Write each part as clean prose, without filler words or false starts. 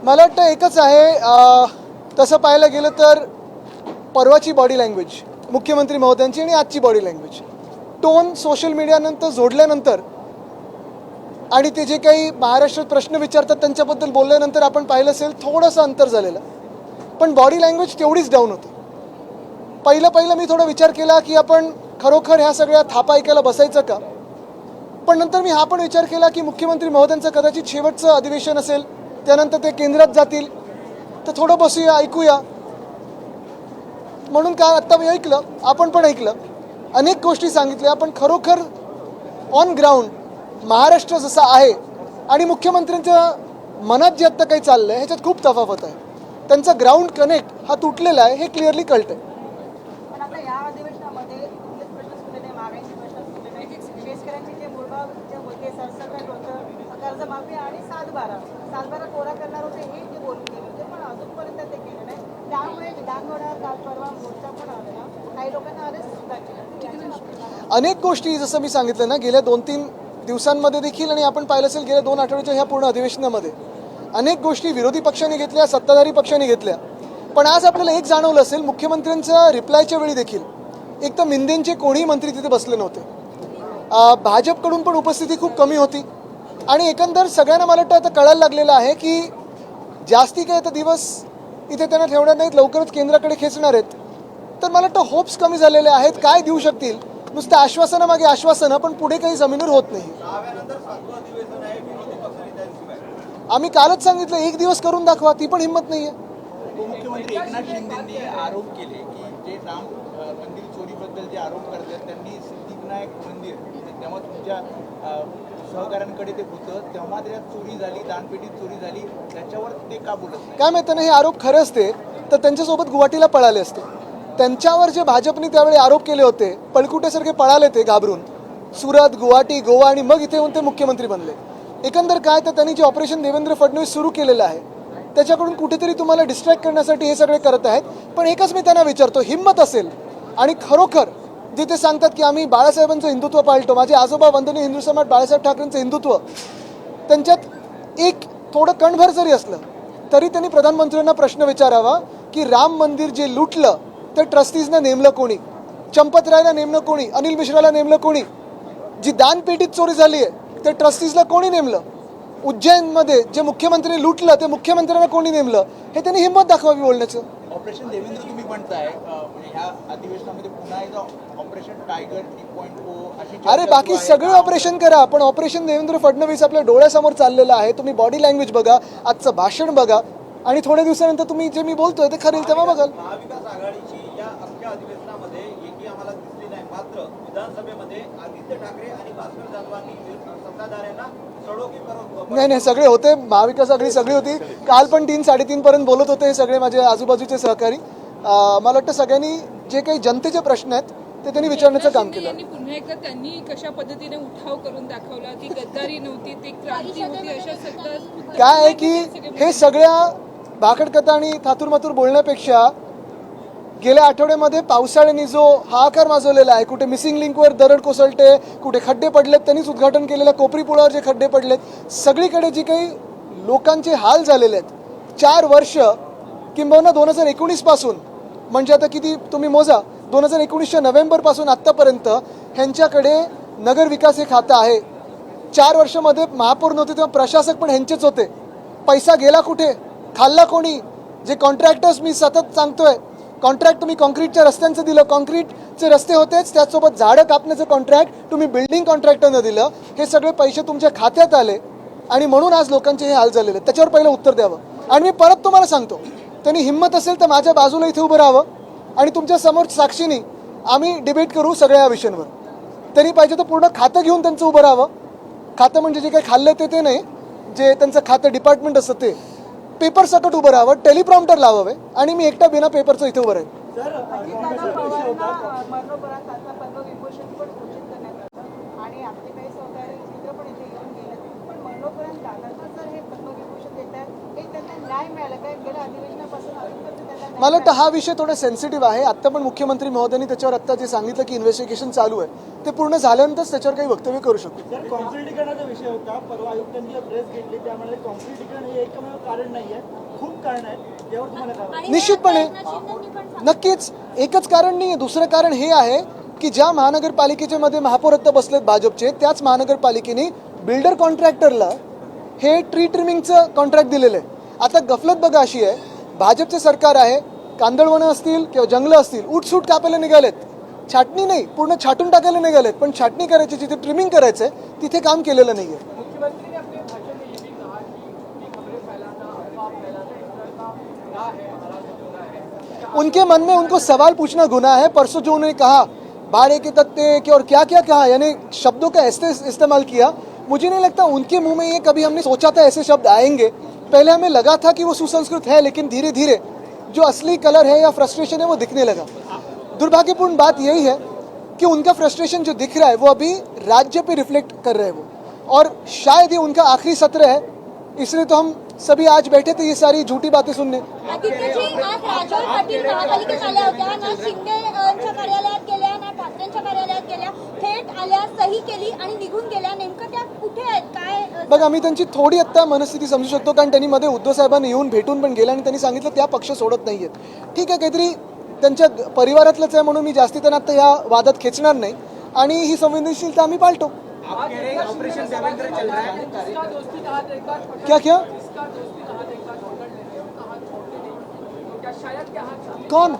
मला वाटतं एकच आहे, तसं पाहायला गेलं तर परवाची बॉडी लँग्वेज मुख्यमंत्री महोदयांची आणि आजची बॉडी लँग्वेज टोन सोशल मीडियानंतर जोडल्यानंतर आणि ते जे काही महाराष्ट्रात प्रश्न विचारतात त्यांच्याबद्दल बोलल्यानंतर आपण पाहिलं असेल थोडंसं अंतर झालेलं, पण बॉडी लँग्वेज तेवढीच डाऊन होती. पहिलं मी थोडा विचार केला की आपण खरोखर ह्या सगळ्या थापा ऐकायला बसायचं का, पण नंतर मी हा पण विचार केला की मुख्यमंत्री महोदयांचं कदाचित शेवटचं अधिवेशन असेल, त्यानंतर ते केंद्रात जातील, तर थोडं बसूया ऐकूया. म्हणून काय आत्ता मी ऐकलं, आपण पण ऐकलं, अनेक गोष्टी सांगितल्या, पण खरोखर ऑन ग्राउंड महाराष्ट्र जसा आहे आणि मुख्यमंत्र्यांच्या मनात जे आत्ता काही चाललं आहे ह्याच्यात खूप तफावत आहे. त्यांचा ग्राउंड कनेक्ट हा तुटलेला आहे हे क्लिअरली कळतंय. पण आता या अधिवेशनामध्ये कुठलेच प्रश्न सुटले नाही, महागाईचे प्रश्न सुटले नाही, शेतकऱ्यांचे जे मुळगाव जे होते सरसकट होतं, कर्जमाफी आणि 7/12 कोरा करणार होते हे ते बोलून गेले होते, पण अजूनपर्यंत ते केलं नाही. त्यामुळे विधानभवनात काल परवा मोर्चा पण आलेला, काही लोकांना अरेस्ट सुद्धा केलं. अनेक गोष्टी जसं मी सांगितलं ना, गेल्या 2-3 दिवसांमध्ये देखील आणि आपण पाहिलं असेल गेल्या 2 आठवड्याच्या ह्या पूर्ण अधिवेशनामध्ये अनेक गोष्टी विरोधी पक्षाने घेतल्या, सत्ताधारी पक्षाने घेतल्या. पण आज आपल्याला एक जाणवलं असेल, मुख्यमंत्र्यांच्या रिप्लायच्या वेळी देखील एक तर मिंदेंचे कोणीही मंत्री तिथे बसले नव्हते. भाजपकडून पण उपस्थिती खूप कमी होती आणि एकंदर सगळ्यांना मला वाटतं आता कळायला लागलेलं आहे की जास्ती काय आता दिवस इथे त्यांना ठेवणार नाहीत, लवकरच केंद्राकडे खेचणार आहेत. तर मला वाटतं होप्स कमी झालेले आहेत. काय देऊ शकतील, नुसतं आश्वासनामागे आश्वासनं, पण पुढे काही जमिनीवर होत नाही. आम्ही कालच सांगितलं 1 दिवस करून दाखवा, ती पण हिंमत नाहीये. उपमुख्यमंत्री एकनाथ शिंदेंनी आरोप केले की जे राम मंदिर चोरीबद्दल जे आरोप करतात त्यांनी सिद्धिविनायक मंदिर तेव्हा तुमच्या सहकाऱ्यांकडे ते होतं, तेव्हा त्याच्यात चोरी झाली, दानपेटीत चोरी झाली, त्याच्यावर ते का बोलत नाही? काय माहिती ना, हे आरोप खरे असते तर त्यांच्यासोबत गुवाहाटीला पळाले असते. त्यांच्यावर जे भाजपने त्यावेळी आरोप केले होते, पळकुट्यासारखे पळाले ते घाबरून सुरत, गुवाहाटी, गोवा आणि मग इथे येऊन ते मुख्यमंत्री बनले. एकंदर काय तर त्यांनी जे ऑपरेशन देवेंद्र फडणवीस सुरू केलेलं आहे त्याच्याकडून कुठेतरी तुम्हाला डिस्ट्रॅक्ट करण्यासाठी हे सगळे करत आहेत. पण एकच मी त्यांना विचारतो, हिंमत असेल आणि खरोखर जे ते सांगतात की आम्ही बाळासाहेबांचं हिंदुत्व पाळतो, माझे आजोबा वंदनीय हिंदू सम्राट बाळासाहेब ठाकरेंचं हिंदुत्व, त्यांच्यात एक थोडं कणभर जरी असलं तरी त्यांनी प्रधानमंत्र्यांना प्रश्न विचारावा की राम मंदिर जे लुटलं ते ट्रस्टीजनं नेमलं कोणी, चंपतरायला नेमलं कोणी, अनिल मिश्राला नेमलं कोणी, जी दानपेटीत चोरी झाली आहे ते ट्रस्टीजला कोणी नेमलं, उज्जैनमध्ये जे मुख्यमंत्र्यांनी लुटलं ते मुख्यमंत्र्यांना कोणी नेमलं, हे त्यांनी हिंमत दाखवावी बोलण्याचं. ऑपरेशन देवेंद्र तुम्ही म्हणताय, म्हणजे ह्या अधिवेशनामध्ये पुन्हा एकदा ऑपरेशन टायगर 3.0 अशी अरे बाकी सगळे ऑपरेशन करा, पण ऑपरेशन देवेंद्र फडणवीस आपल्या डोळ्यासमोर चाललेलं आहे. तुम्ही बॉडी लँग्वेज बघा, आजचं भाषण बघा आणि थोड्या दिवसानंतर तुम्ही जे मी बोलतोय ते खरेल तेव्हा बघाल. महाविकास आघाडीची या अख्ख्या अधिवेशनामध्ये एकी आम्हाला दिसली नाही, मात्र विधानसभेमध्ये आदित्य ठाकरे आणि भास्कर जाधवांनी सत्ताधाऱ्यांना सडोकी परत नाही सगळे होते, महाविकास आघाडी सगळी होती. काल पण 3-3:30 पर्यंत बोलत होते हे सगळे माझे आजूबाजूचे सहकारी. मला वाटतं सगळ्यांनी जे काही जनतेचे प्रश्न आहेत ते त्यांनी विचारण्याचं काम केलं. पुन्हा एकदा त्यांनी कशा पद्धतीने उठाव करून दाखवला, ती गद्दारी नव्हती, ती क्रांती होती, अशा सत्ता काय आहे की हे सगळ्या भाकड कथा आणि थातूरमातूर बोलण्यापेक्षा गेल्या आठवड्यामध्ये पावसाळ्याने जो हाहाकार माजवलेला आहे, कुठे मिसिंग लिंकवर दरड कोसळते, कुठे खड्डे पडलेत, त्यांनीच उद्घाटन केलेल्या कोपरी पुलावर जे खड्डे पडलेत, सगळीकडे जे काही लोकांचे हाल झालेले आहेत 4 वर्ष किंबहुना 2019 पासून, म्हणजे आता किती तुम्ही मोजा, 2019च्या नोव्हेंबरपासून आत्तापर्यंत ह्यांच्याकडे नगर विकास हे खातं आहे. 4 वर्षामध्ये महापौर नव्हते तेव्हा प्रशासक पण ह्यांचेच होते. पैसा गेला कुठे, खाल्ला कोणी? जे कॉन्ट्रॅक्टर्स मी सतत सांगतोय, कॉन्ट्रॅक्ट तुम्ही कॉन्क्रीटच्या रस्त्यांचं दिलं, कॉन्क्रीटचे रस्ते होतेच, त्याचसोबत झाडं कापण्याचं कॉन्ट्रॅक्ट तुम्ही बिल्डिंग कॉन्ट्रॅक्टरनं दिलं, हे सगळे पैसे तुमच्या खात्यात आले आणि म्हणून आज लोकांचे हे हाल झालेले. त्याच्यावर पहिलं उत्तर द्यावं. आणि मी परत तुम्हाला सांगतो, त्यांनी हिंमत असेल तर माझ्या बाजूला इथे उभं राहावं आणि तुमच्या समोर साक्षीने आम्ही डिबेट करू सगळ्या विषयांवर. तरी पाहिजे तर पूर्ण खातं घेऊन त्यांचं उभं राहावं. खातं म्हणजे जे काही खाल्लं ते नाही, जे त्यांचं खातं डिपार्टमेंट असतं ते पेपर सकट उभं राहावं, टेलिप्रॉम्प्टर लावावे आणि मी एकटा बिना पेपरचं इथे उभं राहील. पद्मविभूषण पण घोषित करण्यात आलं आणि आपले काही सहकारी मित्र पण इथे येऊन गेले, पण मरणोपरांत दादांना जर हे पद्मविभूषण देतात हे त्यांना न्याय मिळाला काय गेल्या अधिवेशनापासून अजूनपर्यंत त्यांना न्याय मला वाटतं हा विषय थोडा सेन्सिटिव्ह आहे. आत्ता पण मुख्यमंत्री महोदयांनी त्याच्यावर आत्ता जे सांगितलं की इन्व्हेस्टिगेशन चालू आहे ते पूर्ण झाल्यानंतरच त्याच्यावर काही वक्तव्य करू शकतो. सर, कॉन्क्रिटीकरणाचा विषय होता. परवा आयुक्तांनी जी प्रेस घेतली त्यामुळे कॉन्क्रिटीकरण हे एकमेव कारण नाही आहे, खूप कारण आहेत. यावर तुम्हाला काय वाटतं? निश्चितपणे नक्कीच एकच कारण नाही आहे. दुसरं कारण हे आहे की ज्या महानगरपालिकेच्या मध्ये महापौर आत्ता बसलेत भाजपचे, त्याच महानगरपालिकेने बिल्डर कॉन्ट्रॅक्टरला हे ट्री ट्रिमिंगचं कॉन्ट्रॅक्ट दिलेलं आहे. आता गफलत बघा अशी आहे, भाजपचे सरकार आहे, कांदळवनं असतील किंवा जंगलं असतील उठसूट कापायला निघालेत, छाटणी नाही पूर्ण छाटून टाकायला निघालेत, पण छाटणी करायची जिथे ट्रिमिंग करायचं आहे तिथे काम केलेलं नाही आहे. मुख्यमंत्री ने अपने भाषण में ये भी कहा कि खबरें फैलाना, अफवाह फैलाना इस तरह का गुनाह है, हमारा जो गुनाह है. उनके मन में उनको सवाल पूछना गुनाह है. परसों जो उन्होंने कहा भाड़े के तत्ते की और क्या क्या कहा, यानी शब्दों का ऐसे इस्तेमाल किया, मुझे नहीं लगता उनके मुंह में ये कभी हमने सोचा था ऐसे शब्द आएंगे. पहले हमें लगा था कि वो सुसंस्कृत है, लेकिन धीरे धीरे जो असली कलर है या फ्रस्ट्रेशन है वो दिखने लगा. दुर्भाग्यपूर्ण बात यही है कि उनका फ्रस्ट्रेशन जो दिख रहा है वो अभी राज्य पे रिफ्लेक्ट कर रहे हैं वो, और शायद ये उनका आखिरी सत्र है, इसलिए तो हम सभी आज बैठे थे ये सारी झूठी बातें सुनने. आदित्यजी, आज राजौर पाटील महापालिकेत आल्या होत्या ना, शिंदेच्या कार्यालयात गेल्या ना, ठाकरेंच्या कार्यालयात गेल्या, थेट आल्या, सही केली आणि निघून गेल्या. नेमकं त्या कुठे आहेत, काय? बघा, मी त्यांची थोडी आत्ता मनस्थिती समजू शकतो, कारण त्यांनी मध्ये उद्धव साहेबांना येऊन भेटून पण गेल्या आणि त्यांनी सांगितलं त्या पक्ष सोडत नाही आहेत. ठीक आहे, काहीतरी त्यांच्या परिवारातलंच आहे म्हणून मी जास्ती त्यांना आता या वादात खेचणार नाही आणि ही संवेदनशीलता आम्ही पाळतो. ऑपरेशन देवेंद्र चल रहा है. क्या क्या कौन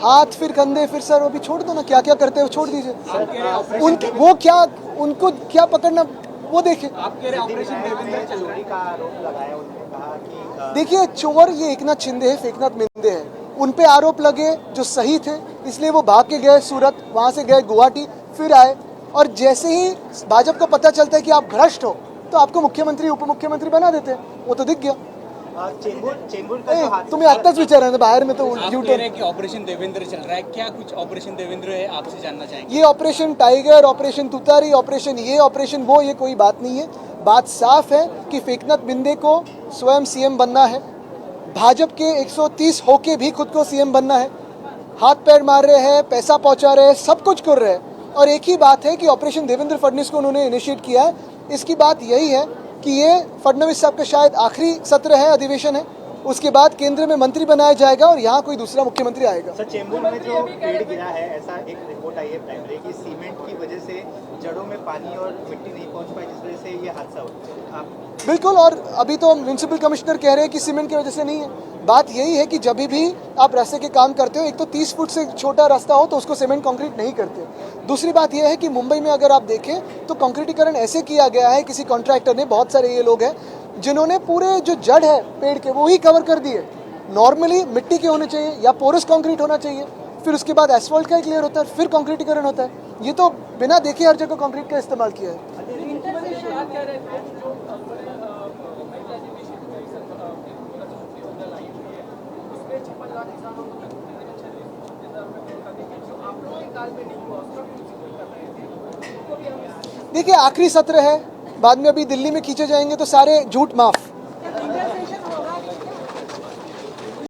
हाथ फिर कंधे फिर सर, अभी छोड़ दो ना, क्या क्या करते हो छोड़ दीजिए. उनके वो क्या, उनको क्या पकड़ना वो देखे. आपके ऑपरेशन देवेंद्र चल रहा है का आरोप लगाया. उन्होंने कहा कि देखिए, चोर ये एकनाथ शिंदे है, फेकनाथ मिंदे है. उन पे आरोप लगे जो सही थे, इसलिए वो भाग के गए सूरत, वहां से गए गुवाहाटी, फिर आए, और जैसे ही भाजपा को पता चलता है कि आप भ्रष्ट हो तो आपको मुख्यमंत्री उप मुख्यमंत्री बना देते हैं. वो तो दिख गया. चेंबूर तुम्हें आत्ताच विचारा ना, बाहर में तो आप झूठ कह है. रहे हैं कि ऑपरेशन देवेंद्र चल रहा है, क्या कुछ ऑपरेशन देवेंद्र है, आपसे जानना चाहेंगे. ये ऑपरेशन टाइगर, ऑपरेशन तुतारी, ऑपरेशन ये, ऑपरेशन वो, ये कोई बात नहीं है. बात साफ है कि फेकनाथ बिंदे को स्वयं सीएम बनना है, भाजपा के 130 होके भी खुद को सीएम बनना है, हाथ पैर मार रहे हैं, पैसा पहुंचा रहे हैं, सब कुछ कर रहे हैं, और एक ही बात है कि ऑपरेशन देवेंद्र फडणवीस को उन्होंने इनिशिएट किया है. इसकी बात यही है कि ये फडणवीस साहब का शायद आखिरी सत्र है, अधिवेशन है, उसके बाद केंद्र में मंत्री बनाया जाएगा और यहाँ कोई दूसरा मुख्यमंत्री आएगा. सर, चेंबूर में जो पेड़ गिरा है, ऐसा एक रिपोर्ट आई है प्राइमरी की, सीमेंट की वजह से जड़ों में पानी और मिट्टी नहीं पहुंच पाई, जिस वजह से ये हादसा हुआ. आप बिल्कुल, और अभी तो म्यूनसिपल कमिश्नर कह रहे हैं कि सीमेंट की वजह से नहीं है. बात यही है कि जब भी आप रास्ते के काम करते हो, एक तो 30 फुट से छोटा रास्ता हो तो उसको सीमेंट कंक्रीट नहीं करते. दूसरी बात यह है कि मुंबई में अगर आप देखें तो कंक्रीटीकरण ऐसे किया गया है, किसी कॉन्ट्रैक्टर ने, बहुत सारे ये लोग हैं जिन्होंने पूरे जो जड़ है पेड़ के वो ही कवर कर दिए. नॉर्मली मिट्टी के होने चाहिए या पोरस कंक्रीट होना चाहिए, फिर उसके बाद एसफॉल्ट का ही क्लियर होता है, फिर कंक्रीटीकरण होता है. ये तो बिना देखे हर जगह कंक्रीट का इस्तेमाल किया है. देखिए, आखिरी सत्र है, बाद में अभी दिल्ली में खींचे जाएंगे तो सारे झूठ माफ.